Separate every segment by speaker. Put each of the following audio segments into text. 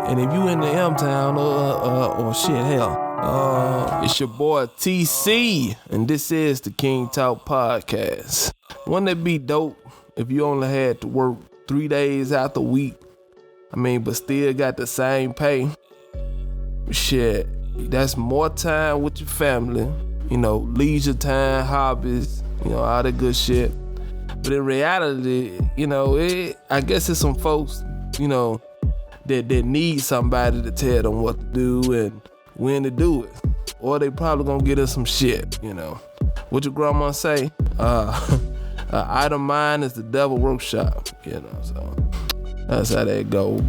Speaker 1: And if you in the M-Town or shit, hell, it's your boy TC, and this is the King Talk Podcast. Wouldn't it be dope if you only had to work 3 days out the week? But still got the same pay. Shit, that's more time with your family, leisure time, hobbies, all that good shit. But in reality, I guess it's some folks, that need somebody to tell them what to do and when to do it. Or they probably gonna get us some shit, What your grandma say? Idle mind is the devil workshop, so that's how that go.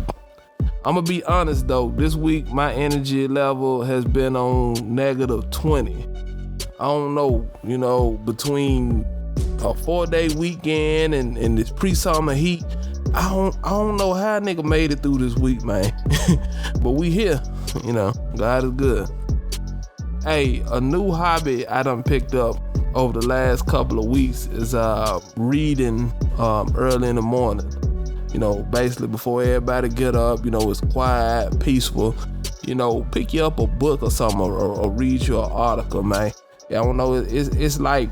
Speaker 1: I'm gonna be honest though, this week my energy level has been on -20. I don't know, between a 4-day weekend and this pre-summer heat, I don't know how a nigga made it through this week, man. But we here, God is good. Hey, a new hobby I done picked up over the last couple of weeks is reading early in the morning. Basically before everybody get up, it's quiet, peaceful. Pick you up a book or something or read you an article, man. Yeah, I don't know, it's like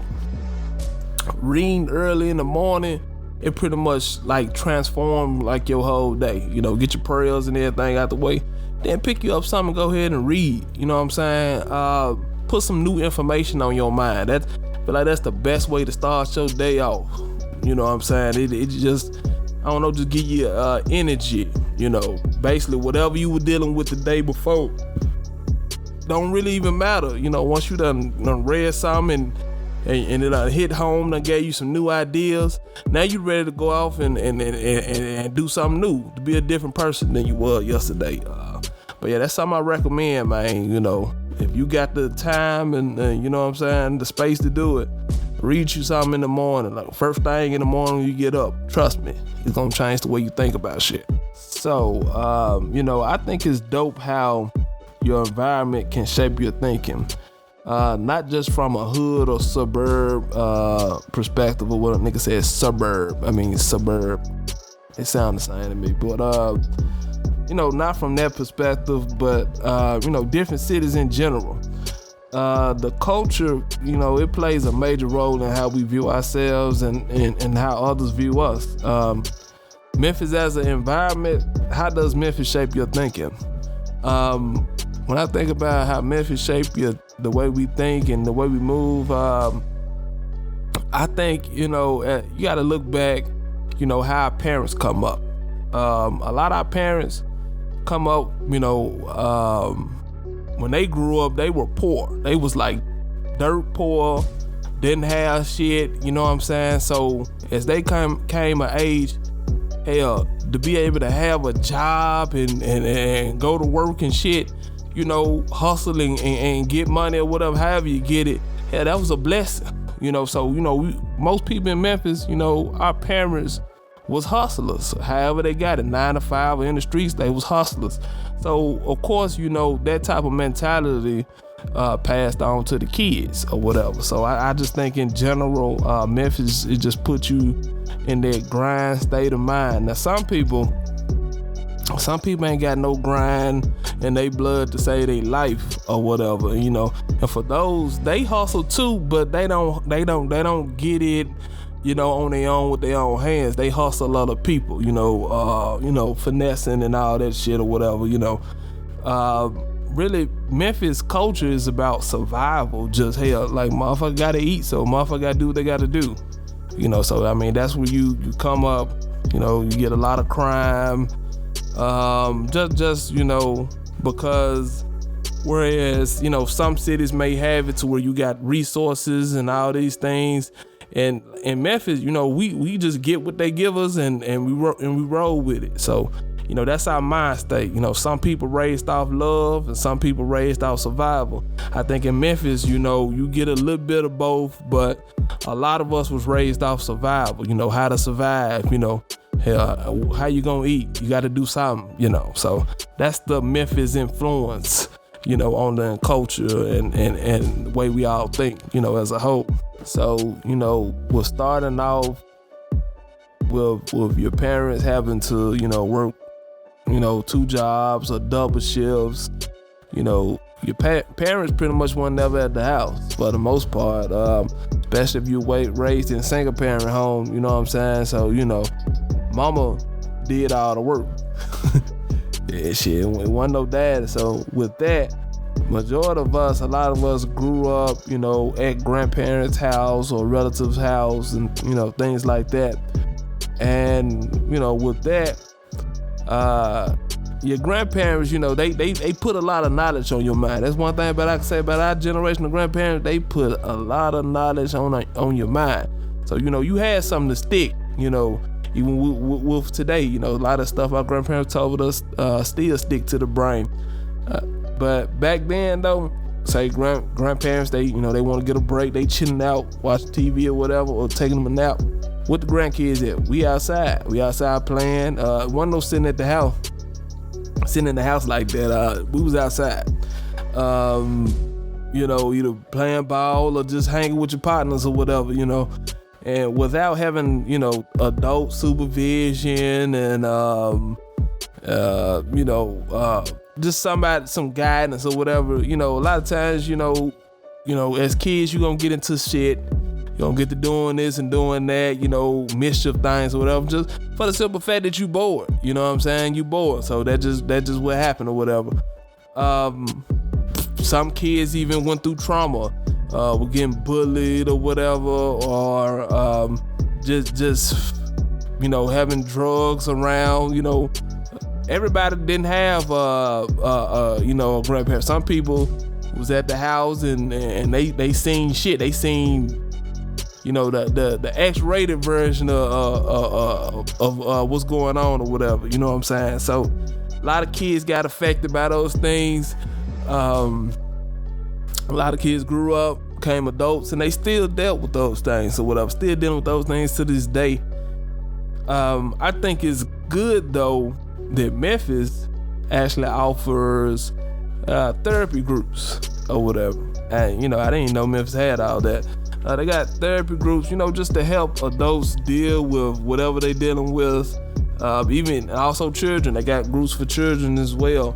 Speaker 1: reading early in the morning, it pretty much like transform like your whole day. Get your prayers and everything out the way. Then pick you up something, go ahead and read. You know what I'm saying? Put some new information on your mind. I feel like that's the best way to start your day off. You know what I'm saying? It just, I don't know, just give you energy. Basically whatever you were dealing with the day before don't really even matter. Once you done read something and it hit home, done gave you some new ideas, now you ready to go off and do something new, to be a different person than you were yesterday. But yeah, that's something I recommend, man. If you got the time and the space to do it, read you something in the morning, like first thing in the morning when you get up. Trust me, it's gonna change the way you think about shit. So, I think it's dope how your environment can shape your thinking. Not just from a hood or suburb perspective, or what a nigga says suburb. Suburb. It sounds the same to me. But, not from that perspective, but, different cities in general. The culture, it plays a major role in how we view ourselves and how others view us. Memphis as an environment, how does Memphis shape your thinking? When I think about how Memphis shaped the way we think and the way we move, I think, you got to look back, how our parents come up. A lot of our parents come up, when they grew up, they were poor. They was like dirt poor, didn't have shit, you know what I'm saying? So as they came of age, hell, to be able to have a job and go to work and shit, hustling and get money or whatever, however you get it, hell, that was a blessing. So, most people in Memphis, our parents was hustlers. However they got it, 9 to 5 or in the streets, they was hustlers. So, of course, that type of mentality passed on to the kids or whatever. So I just think in general, Memphis, it just puts you in that grind state of mind. Now, some people ain't got no grind in their blood to save their life or whatever, And for those, they hustle too, but they don't get it, on their own with their own hands. They hustle other people, finessing and all that shit or whatever, Really, Memphis culture is about survival. Just hell, like motherfucker gotta eat, so motherfucker gotta do what they gotta do. So that's where you come up. You get a lot of crime. Just because whereas, some cities may have it to where you got resources and all these things. And in Memphis, we just get what they give us and we roll with it. So, that's our mind state. Some people raised off love and some people raised off survival. I think in Memphis, you get a little bit of both, but a lot of us was raised off survival, how to survive, how you gonna eat? You gotta do something, So that's the Memphis influence, on the culture and the way we all think, as a whole. So, we're starting off with your parents having to, work, 2 jobs or double shifts. Your parents pretty much weren't never at the house for the most part, especially if you raised in a single parent home, you know what I'm saying? So, mama did all the work. Yeah, shit, it wasn't no dad. So with that, majority of us, a lot of us grew up, at grandparents' house or relatives' house and, things like that. And, with that, your grandparents, they put a lot of knowledge on your mind. That's one thing I can say about our generation of grandparents. They put a lot of knowledge on your mind. So, you had something to stick, even with today, a lot of stuff our grandparents told us still stick to the brain. But back then, though, say grandparents, they want to get a break. They chilling out, watching TV or whatever, or taking them a nap. What the grandkids at? We outside. We outside playing. Wasn't no sitting in the house like that. We was outside. Either playing ball or just hanging with your partners or whatever, and without having, adult supervision and, just some guidance or whatever, a lot of times, as kids, you gonna get into shit. You gonna get to doing this and doing that, mischief things or whatever, just for the simple fact that you bored. You know what I'm saying? You bored. So that just what happened or whatever. Some kids even went through trauma, were getting bullied or whatever, or just having drugs around. Everybody didn't have a grandparent. Some people was at the house and they seen shit. They seen the X-rated version of what's going on or whatever, you know what I'm saying? So a lot of kids got affected by those things. A lot of kids grew up, became adults, and they still dealt with those things or whatever, still dealing with those things to this day. I think it's good though that Memphis actually offers therapy groups or whatever. And I didn't know Memphis had all that. They got therapy groups, just to help adults deal with whatever they dealing with. Even also children. They got groups for children as well.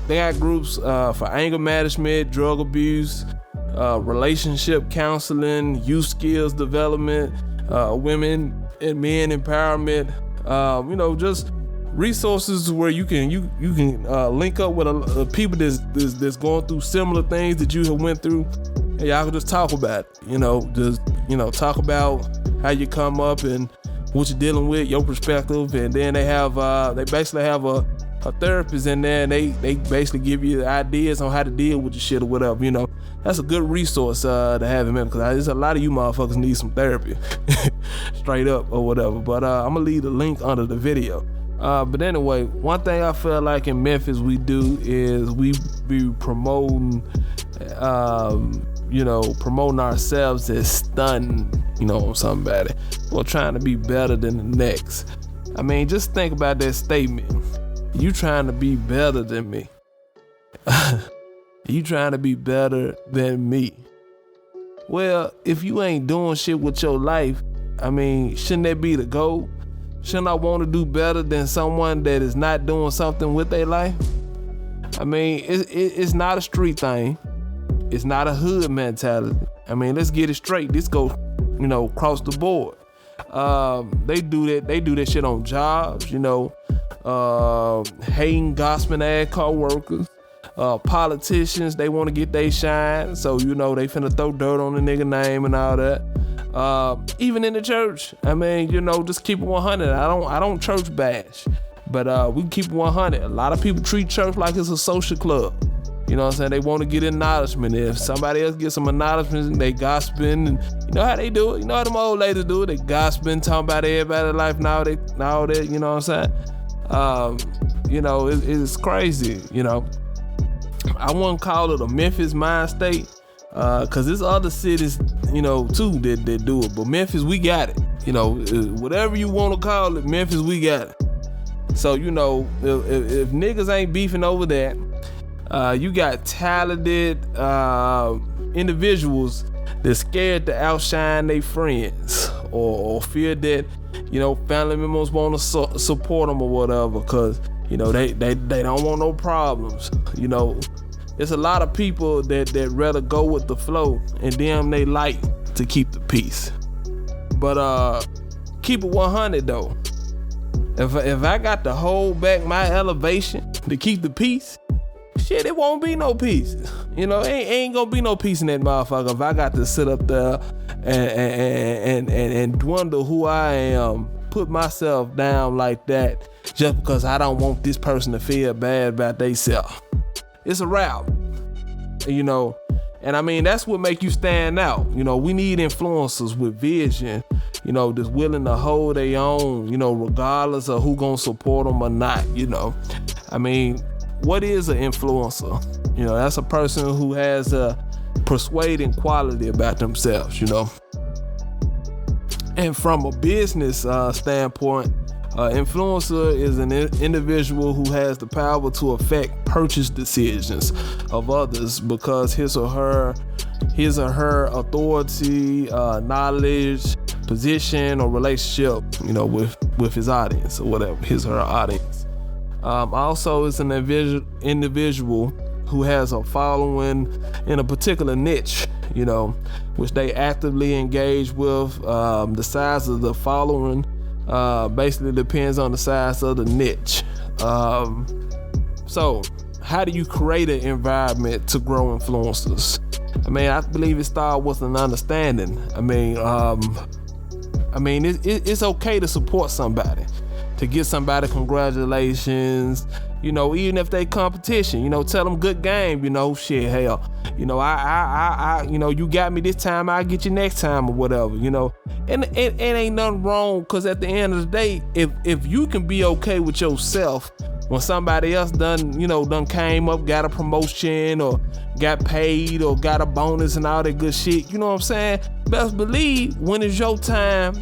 Speaker 1: They got groups for anger management, drug abuse, relationship counseling, youth skills development, women and men empowerment. Just resources where you can link up with people that's going through similar things that you have went through. And y'all can just talk about it, talk about how you come up and what you're dealing with, your perspective, and then they basically have a therapist in there, and they basically give you ideas on how to deal with your shit or whatever. That's a good resource to have in Memphis, because there's a lot of you motherfuckers need some therapy, straight up or whatever. But I'm gonna leave the link under the video. But anyway, one thing I feel like in Memphis we do is we be promoting ourselves as stunning, somebody, or trying to be better than the next. I mean, just think about that statement. You trying to be better than me. You trying to be better than me. Well, if you ain't doing shit with your life, I mean, shouldn't that be the goal? Shouldn't I want to do better than someone that is not doing something with their life? I mean, it's not a street thing. It's not a hood mentality. I mean, let's get it straight. This goes, across the board. They do that shit on jobs, hating, gossiping ass co-workers, politicians, they want to get they shine, so they finna throw dirt on the nigga name and all that. Even in the church, I mean, just keep it 100. I don't church bash, but we can keep it 100. A lot of people treat church like it's a social club. You know what I'm saying? They want to get acknowledgement. If somebody else gets some acknowledgement, they gossiping, and you know how they do it. You know how them old ladies do it. They gossiping, talking about everybody's life now. That, you know what I'm saying? It's crazy. I wouldn't call it a Memphis mind state, cause there's other cities, too that do it. But Memphis, we got it. Whatever you want to call it, Memphis, we got it. So if niggas ain't beefing over that. You got talented individuals that's scared to outshine their friends, or fear that family members want to support them or whatever, cause they don't want no problems. There's a lot of people that rather go with the flow, and them they like to keep the peace. But keep it 100 though. If I got to hold back my elevation to keep the peace, shit, it won't be no peace. Ain't gonna be no peace in that motherfucker if I got to sit up there and wonder who I am, put myself down like that just because I don't want this person to feel bad about themselves. It's a wrap. And I mean, that's what make you stand out. We need influencers with vision, that's willing to hold their own, regardless of who gonna support them or not. I mean, what is an influencer? That's a person who has a persuading quality about themselves, And from a business standpoint, influencer is an individual who has the power to affect purchase decisions of others because his or her authority, knowledge, position, or relationship, with his audience or whatever, his or her audience. Also, is an individual who has a following in a particular niche, which they actively engage with. The size of the following basically depends on the size of the niche. So how do you create an environment to grow influencers? I mean, I believe it starts with an understanding. It's okay to support somebody, to give somebody congratulations, even if they competition, tell them good game, shit, hell, I you got me this time, I'll get you next time or whatever, and it ain't nothing wrong, because at the end of the day, if you can be okay with yourself when somebody else done came up, got a promotion or got paid or got a bonus and all that good shit, you know what I'm saying? Best believe when it's your time,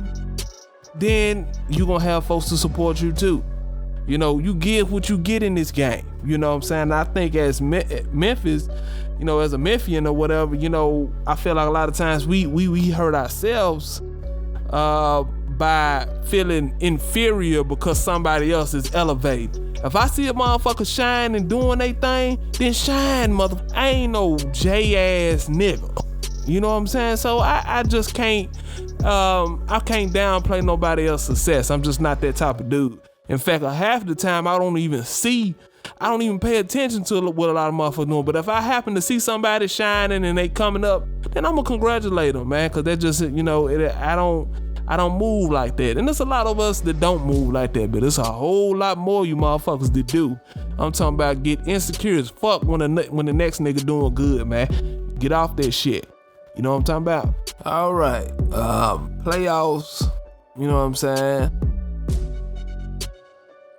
Speaker 1: then you gonna have folks to support you too. You give what you get in this game. You know what I'm saying? I think as Memphis, as a Memphian or whatever, I feel like a lot of times we hurt ourselves by feeling inferior because somebody else is elevated. If I see a motherfucker shine and doing their thing, then shine, motherfucker. I ain't no J-ass nigga. You know what I'm saying? So I just can't, I can't downplay nobody else's success. I'm just not that type of dude. In fact, half the time I don't even pay attention to what a lot of motherfuckers doing. But if I happen to see somebody shining and they coming up, then I'm gonna congratulate them, man. Cause that just, I don't move like that. And there's a lot of us that don't move like that, but there's a whole lot more you motherfuckers that do. I'm talking about get insecure as fuck when the next nigga doing good, man. Get off that shit. You know what I'm talking about? All right, playoffs, you know what I'm saying?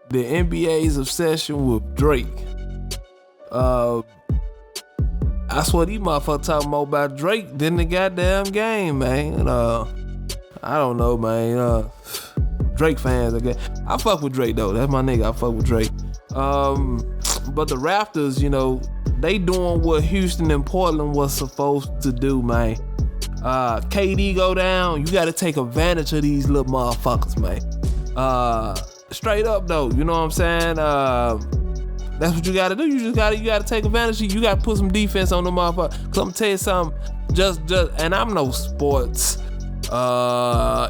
Speaker 1: The NBA's obsession with Drake. I swear these motherfuckers talking more about Drake than the goddamn game, man. I don't know, man. Drake fans, I guess. I fuck with Drake though. That's my nigga. I fuck with Drake. But the Raptors, they doing what Houston and Portland was supposed to do, man. KD go down, you gotta take advantage of these little motherfuckers, man. Straight up though, you know what I'm saying? That's what you gotta do. You gotta take advantage of, you gotta put some defense on the motherfucker. Cause I'm gonna tell you something, just and I'm no sports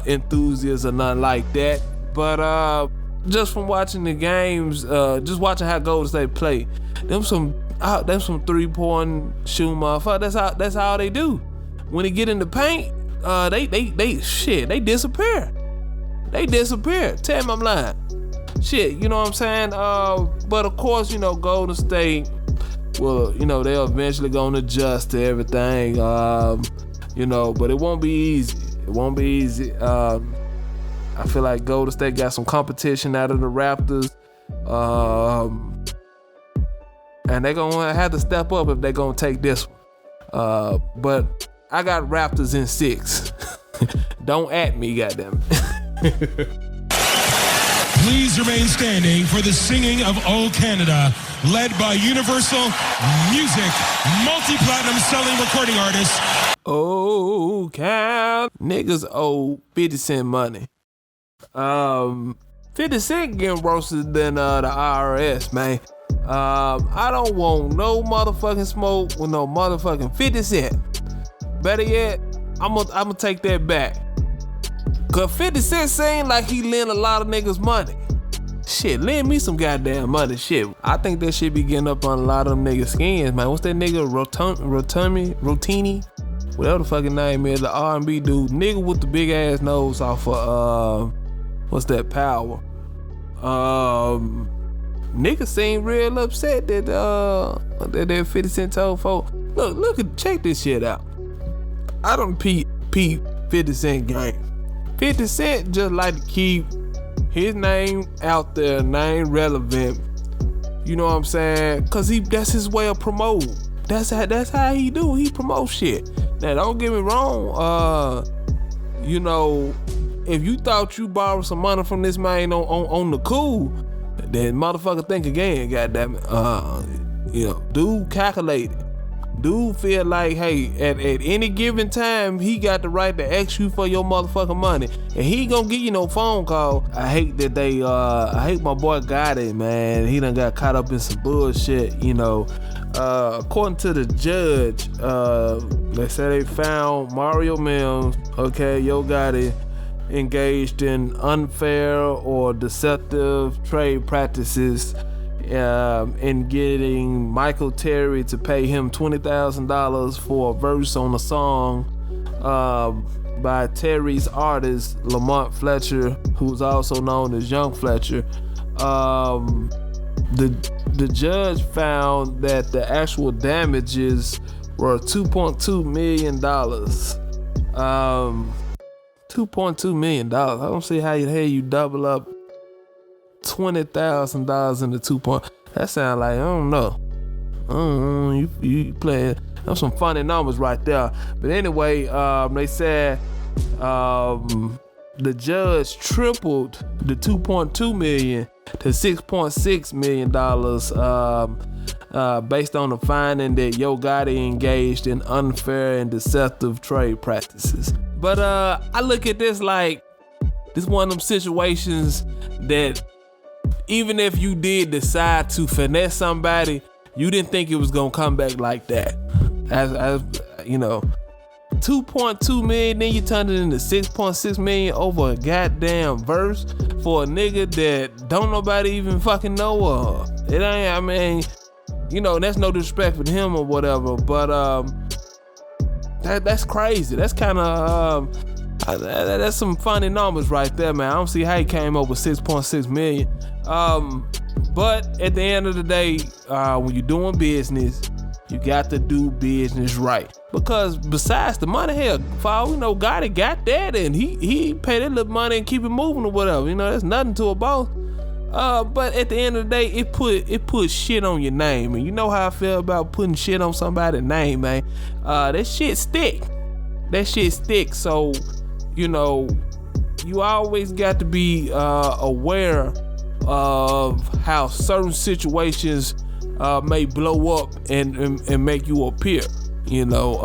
Speaker 1: enthusiast or nothing like that, but just from watching the games, just watching how Golden State play, them some 3-point shooting motherfuckers. That's how they do. When they get in the paint, they disappear. They disappear. Tell me I'm lying. Shit, you know what I'm saying? But of course, Golden State, well, they're eventually gonna adjust to everything. But it won't be easy. It won't be easy. I feel like Golden State got some competition out of the Raptors. And they're gonna have to step up if they're gonna take this one. But I got Raptors in 6. Don't at me, goddamn it.
Speaker 2: Please remain standing for the singing of O Canada, led by Universal Music, multi-platinum selling recording artist.
Speaker 1: Oh, Cal. Niggas owe 50 Cent money. 50 Cent getting roasted than the IRS, man. I don't want no motherfucking smoke with no motherfucking 50 Cent. Better yet, I'm gonna take that back. Cause 50 Cent seem like he lend a lot of niggas money. Shit, lend me some goddamn money. Shit, I think that shit be getting up on a lot of them niggas' skins, man. What's that nigga, Rotini? Whatever the fucking name is, the R&B dude. Nigga with the big ass nose off of, what's that, Power. Niggas seem real upset that 50 Cent told folks, check this shit out. I done peep 50 Cent game. 50 Cent just like to keep his name out there, name relevant. You know what I'm saying? Cause that's his way of promoting. That's how he do. He promote shit. Now don't get me wrong. You know, if you thought you borrowed some money from this man on the cool, then motherfucker think again. Goddamn it. You know, dude calculated. Dude feel like, hey, at any given time, he got the right to ask you for your motherfucking money. And he ain't gonna give you no phone call. I hate my boy Gotti, man. He done got caught up in some bullshit, you know. According to the judge, they say they found Mario Mills, Yo Gotti, engaged in unfair or deceptive trade practices in getting Michael Terry to pay him $20,000 for a verse on a song by Terry's artist Lamont Fletcher, who's also known as Young Fletcher. The judge found that the actual damages were $2.2 million. $2.2 million. I don't see how you double up $20,000 into 2 point. That sound like, I don't know. You playing. That's some funny numbers right there. But anyway, they said the judge tripled the $2.2 million to $6.6 million based on the finding that Yo Gotti engaged in unfair and deceptive trade practices. But I look at this like this one of them situations that even if you did decide to finesse somebody, you didn't think it was gonna come back like that. As you know, 2.2 million, then you turned it into 6.6 million over a goddamn verse for a nigga that don't nobody even fucking know of. It ain't, I mean, you know, that's no disrespect for him or whatever, but that's crazy. That's kind of that's some funny numbers right there, man. I don't see how he came up with 6.6 million. But at the end of the day, when you're doing business, you got to do business right. Because besides the money, hell, for all we know, Gotti got that, and he paid that little money and keep it moving or whatever. You know, there's nothing to a boss. But at the end of the day, it put shit on your name, and you know how I feel about putting shit on somebody's name, man. That shit stick. So, you know, you always got to be aware of how certain situations may blow up and make you appear. You know,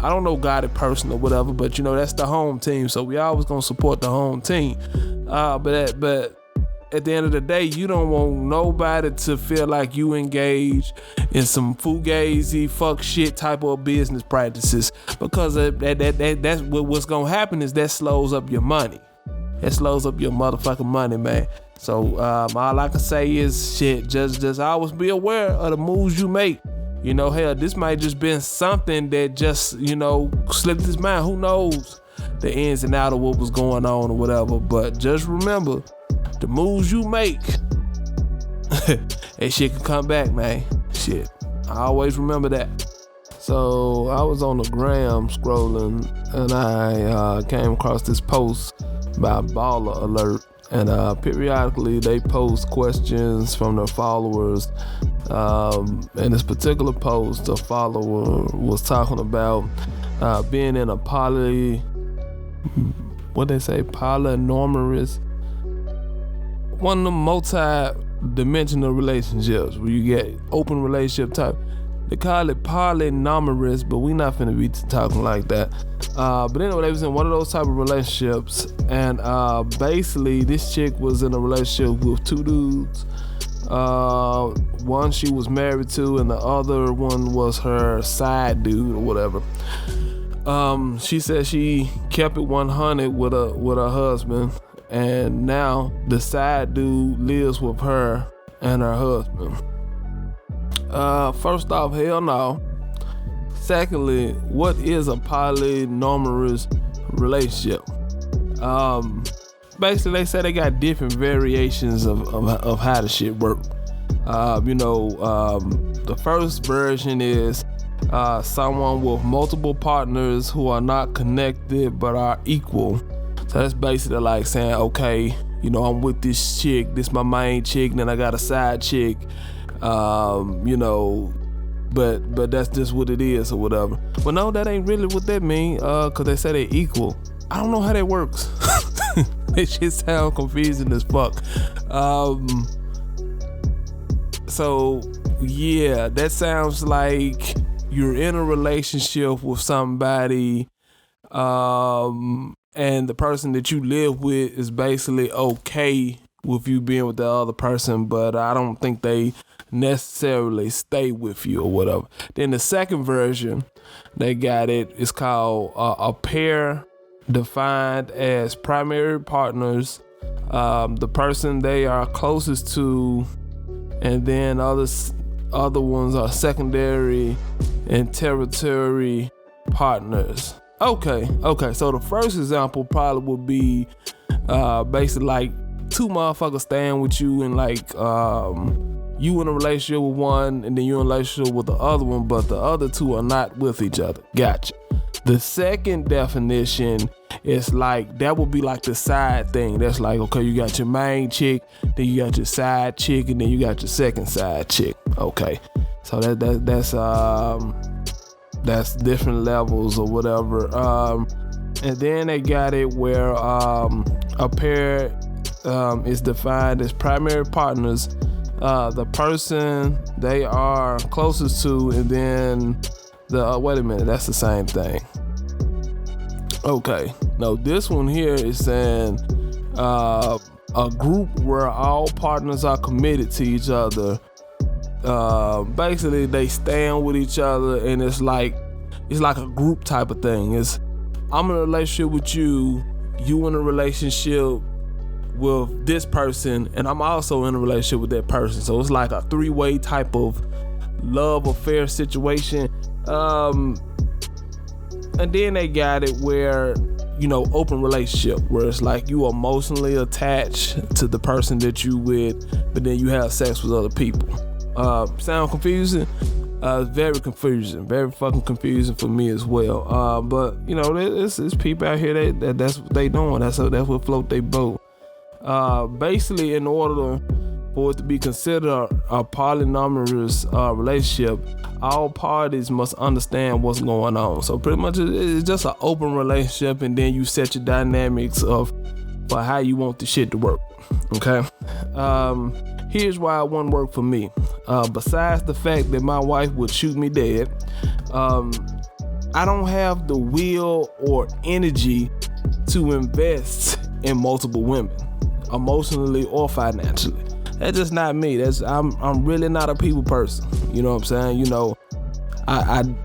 Speaker 1: I don't know Gotti person or whatever, but you know, that's the home team, so we always gonna support the home team. But at the end of the day, you don't want nobody to feel like you engage in some fugazi fuck shit type of business practices, because that's what's gonna happen is that slows up your money. That slows up your motherfucking money, man. So all I can say is shit, just always be aware of the moves you make. You know, hell, this might just been something that just, you know, slipped his mind. Who knows the ins and out of what was going on or whatever. But just remember, the moves you make, that shit can come back, man. Shit, I always remember that. So I was on the gram scrolling, and I came across this post by Baller Alert. And periodically they post questions from their followers. In this particular post, a follower was talking about being in a polynormous, one of the multi-dimensional relationships where you get open relationship type. They call it polynormous, but we not finna be talking like that. But anyway, they was in one of those type of relationships, and basically this chick was in a relationship with two dudes. One she was married to, and the other one was her side dude or whatever. She said she kept it 100 with her husband, and now the side dude lives with her and her husband. First off, hell no. Secondly, what is a polyamorous relationship? Basically, they say they got different variations of how the shit work. The first version is someone with multiple partners who are not connected but are equal. So that's basically like saying, okay, I'm with this chick, this my main chick, and then I got a side chick, but that's just what it is or whatever. Well, no, that ain't really what that mean, cause they say they equal. I don't know how that works. It shit sound confusing as fuck. So yeah, that sounds like you're in a relationship with somebody, and the person that you live with is basically okay with you being with the other person, but I don't think they necessarily stay with you or whatever. Then the second version, they got it's called a pair, defined as primary partners, the person they are closest to, and then other ones are secondary and territory partners. Okay. So the first example probably would be basically like two motherfuckers staying with you, and like you in a relationship with one, and then you in a relationship with the other one, but the other two are not with each other. Gotcha. The second definition is like, that would be like the side thing. That's like, okay, you got your main chick, then you got your side chick, and then you got your second side chick. Okay, so that's different levels or whatever. And then they got it where a pair is defined as primary partners, the person they are closest to, and then wait a minute, that's the same thing. Okay, no, this one here is saying a group where all partners are committed to each other. Basically they stand with each other, and it's like a group type of thing. It's, I'm in a relationship with you, you in a relationship with this person, and I'm also in a relationship with that person. So it's like a three-way type of love affair situation. And then they got it where, open relationship, where it's like you emotionally attached to the person that you with, but then you have sex with other people. Sound confusing? Very confusing, very fucking confusing for me as well. But it's people out here that's what they doing. That's what float they boat. Basically, in order for it to be considered a polyamorous relationship, all parties must understand what's going on. So pretty much it's just an open relationship, and then you set your dynamics for how you want the shit to work. Okay. Here's why it wouldn't work for me. Besides the fact that my wife would shoot me dead, I don't have the will or energy to invest in multiple women, emotionally or financially. That's just not me. I'm really not a people person. You know what I'm saying? I'm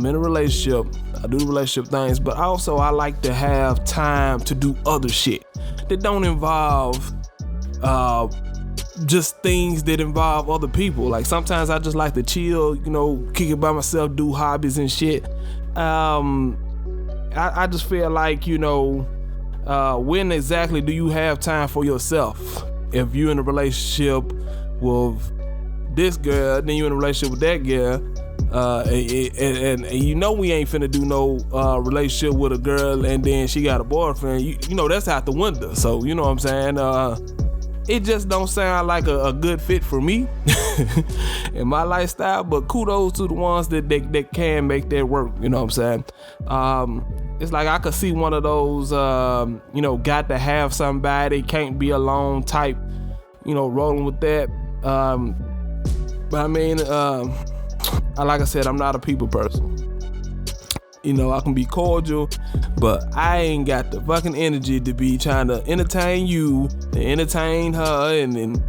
Speaker 1: in a relationship. I do the relationship things, but also I like to have time to do other shit that don't involve just things that involve other people. Like sometimes I just like to chill, kick it by myself, do hobbies and shit. I just feel like, when exactly do you have time for yourself? If you're in a relationship with this girl, then you're in a relationship with that girl, and we ain't finna do no relationship with a girl and then she got a boyfriend. That's out the window. So you know what I'm saying? It just don't sound like a good fit for me in my lifestyle. But kudos to the ones that can make that work. You know what I'm saying? It's like I could see one of those, got to have somebody, can't be alone type, rolling with that. But I mean, like I said, I'm not a people person. I can be cordial, but I ain't got the fucking energy to be trying to entertain you, to entertain her, and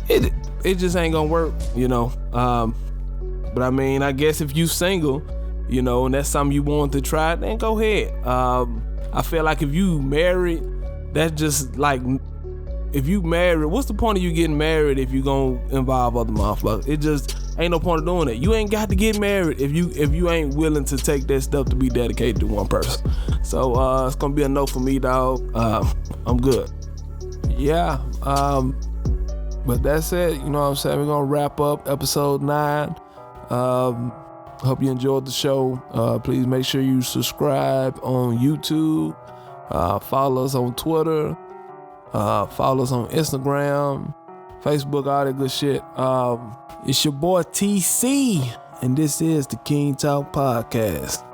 Speaker 1: it just ain't gonna work, But I mean, I guess if you single, and that's something you want to try, then go ahead. I feel like if you married, that's just like, if you married, what's the point of you getting married if you gonna involve other motherfuckers? It just ain't no point of doing it. You ain't got to get married if you ain't willing to take that stuff to be dedicated to one person. So it's gonna be a no for me, dog. I'm good. Yeah. But that's it. You know what I'm saying? We're gonna wrap up episode 9. Hope you enjoyed the show. Please make sure you subscribe on YouTube. Follow us on Twitter. Follow us on Instagram, Facebook, all that good shit. It's your boy TC, and this is the King Talk Podcast.